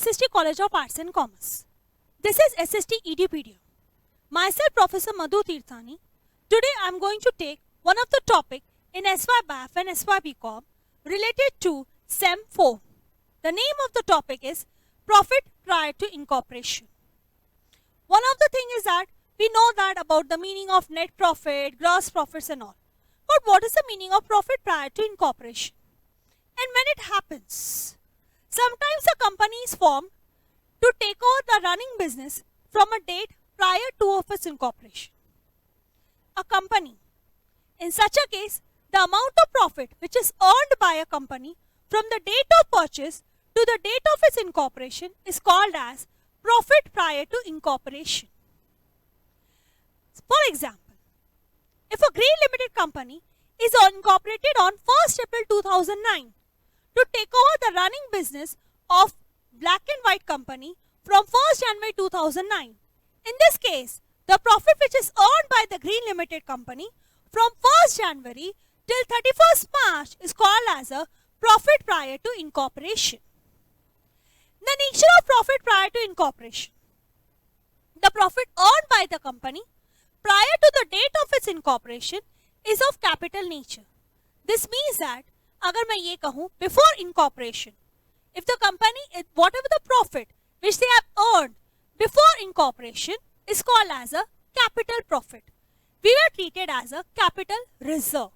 SST College of Arts and Commerce. This is SST Edupedia. Myself Professor Madhu Tirthani. Today I am going to take one of the topic in SY-BAF and SY-BCom related to SEM 4. The name of the topic is Profit Prior to Incorporation. One of the thing is that we know that about the meaning of net profit, gross profits and all. But what is the meaning of profit prior to incorporation? And when it happens? Sometimes a company is formed to take over the running business from a date prior to of its incorporation. A company. In such a case, the amount of profit which is earned by a company from the date of purchase to the date of its incorporation is called as profit prior to incorporation. For example, if a Green Limited company is incorporated on 1st April 2009 to take over the running business of Black and White company from 1st January 2009. In this case, the profit which is earned by the Green Limited company from 1st January till 31st March is called as a profit prior to incorporation. The nature of profit prior to incorporation. The profit earned by the company prior to the date of its incorporation is of capital nature. This means that अगर मैं ये कहूँ before incorporation, if the company, whatever the profit which they have earned before incorporation is called as a capital profit. We were treated as a capital reserve.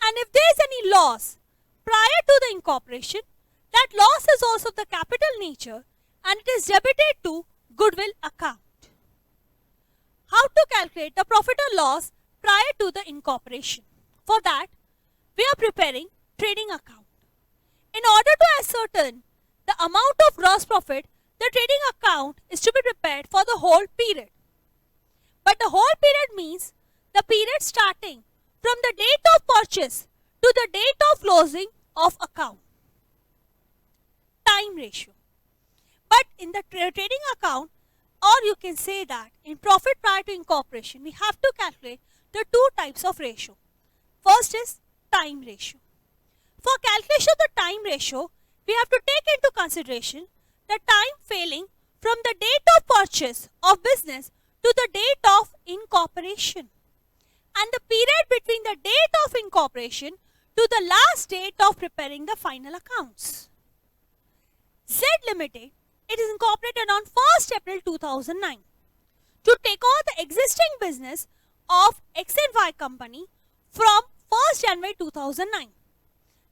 And if there is any loss prior to the incorporation, that loss is also of the capital nature and it is debited to goodwill account. How to calculate the profit or loss prior to the incorporation? For that, we are preparing trading account. In order to ascertain the amount of gross profit, the trading account is to be prepared for the whole period. But the whole period means the period starting from the date of purchase to the date of closing of account. Time ratio. But in the trading account, or you can say that in profit prior to incorporation, we have to calculate the two types of ratio. First is time ratio. For calculation of the time ratio, we have to take into consideration the time failing from the date of purchase of business to the date of incorporation and the period between the date of incorporation to the last date of preparing the final accounts. Z Limited, it is incorporated on 1st April 2009 to take over the existing business of X and Y company from 1st January 2009.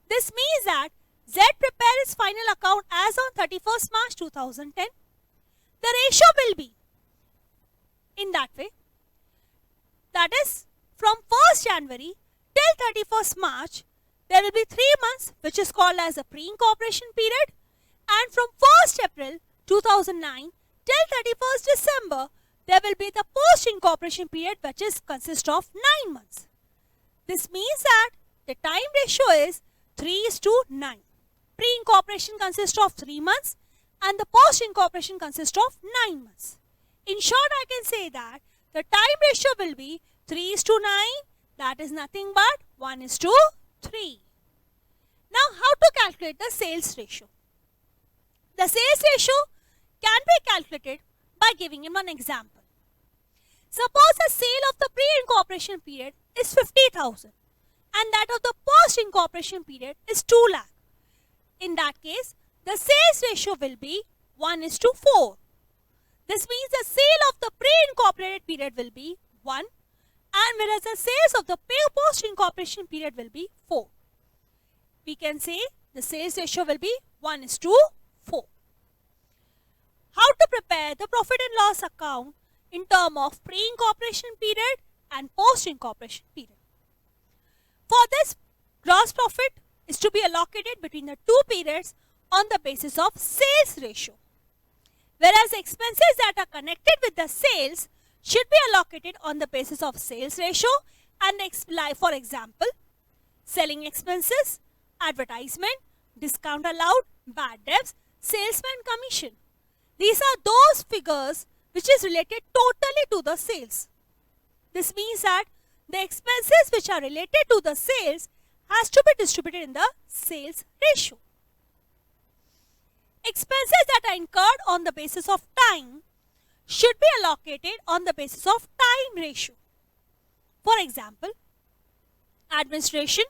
This means that Z prepared its final account as on 31st March 2010. The ratio will be in that way. That is, from 1st January till 31st March, there will be 3 months which is called as a pre-incorporation period, and from 1st April 2009 till 31st December, there will be the post-incorporation period which is consist of 9 months. This means that the time ratio is 3:9. Pre-incorporation consists of 3 months and the post-incorporation consists of 9 months. In short, I can say that the time ratio will be 3:9. That is nothing but 1:3. Now, how to calculate the sales ratio? The sales ratio can be calculated by giving him an example. Suppose the sale of the pre-incorporation period is 50,000 and that of the post-incorporation period is 2 lakh. In that case, the sales ratio will be 1:4. This means the sale of the pre-incorporated period will be 1 and whereas the sales of the post-incorporation period will be 4. We can say the sales ratio will be 1:4. How to prepare the profit and loss account in terms of pre-incorporation period and post-incorporation period? For this, gross profit is to be allocated between the two periods on the basis of sales ratio. Whereas expenses that are connected with the sales should be allocated on the basis of sales ratio and for example, selling expenses, advertisement, discount allowed, bad debts, salesman commission. These are those figures which is related totally to the sales. This means that the expenses which are related to the sales has to be distributed in the sales ratio. Expenses that are incurred on the basis of time should be allocated on the basis of time ratio. For example, administration,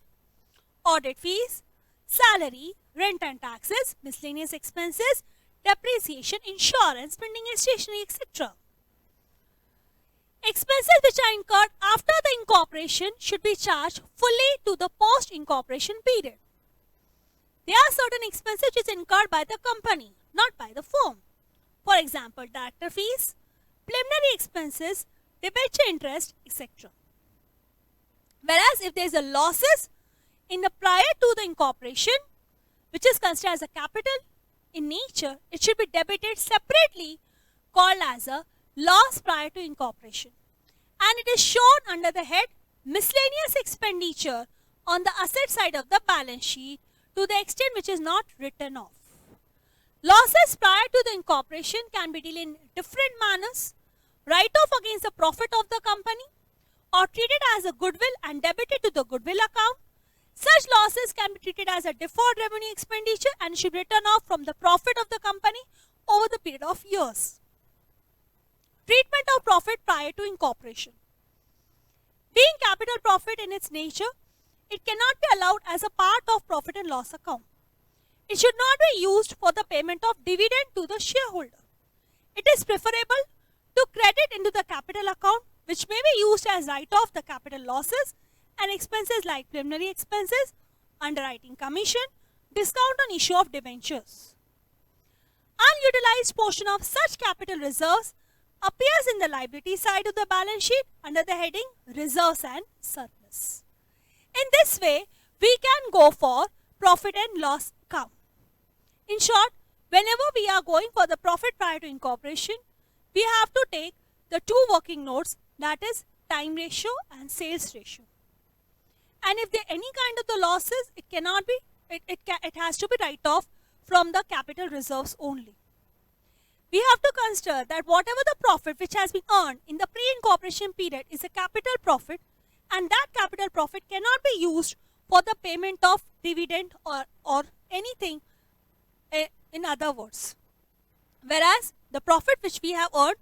audit fees, salary, rent and taxes, miscellaneous expenses, depreciation, insurance, printing and stationery, etc. Expenses which are incurred after the incorporation should be charged fully to the post-incorporation period. There are certain expenses which is incurred by the company, not by the firm. For example, director fees, preliminary expenses, debenture interest, etc. Whereas if there is a losses in the prior to the incorporation, which is considered as a capital in nature, it should be debited separately, called as a loss prior to incorporation, and it is shown under the head miscellaneous expenditure on the asset side of the balance sheet to the extent which is not written off. Losses prior to the incorporation can be dealt in different manners: write-off against the profit of the company, or treated as a goodwill and debited to the goodwill account. Such losses can be treated as a deferred revenue expenditure and should be written off from the profit of the company over the period of years. Treatment of profit prior to incorporation. Being capital profit in its nature, it cannot be allowed as a part of profit and loss account. It should not be used for the payment of dividend to the shareholder. It is preferable to credit into the capital account, which may be used as write-off the capital losses and expenses like preliminary expenses, underwriting commission, discount on issue of debentures. Unutilized portion of such capital reserves appears in the liability side of the balance sheet under the heading reserves and surplus. In this way, we can go for profit and loss account. In short, whenever we are going for the profit prior to incorporation, we have to take the two working notes, that is time ratio and sales ratio. And if there are any kind of the losses, it cannot be, it has to be write off from the capital reserves only. We have to consider that whatever the profit which has been earned in the pre-incorporation period is a capital profit, and that capital profit cannot be used for the payment of dividend or anything in other words. Whereas the profit which we have earned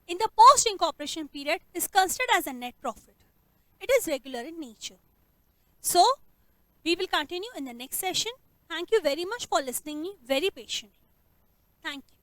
in the post-incorporation period is considered as a net profit. It is regular in nature. So, we will continue in the next session. Thank you very much for listening me very patiently. Thank you.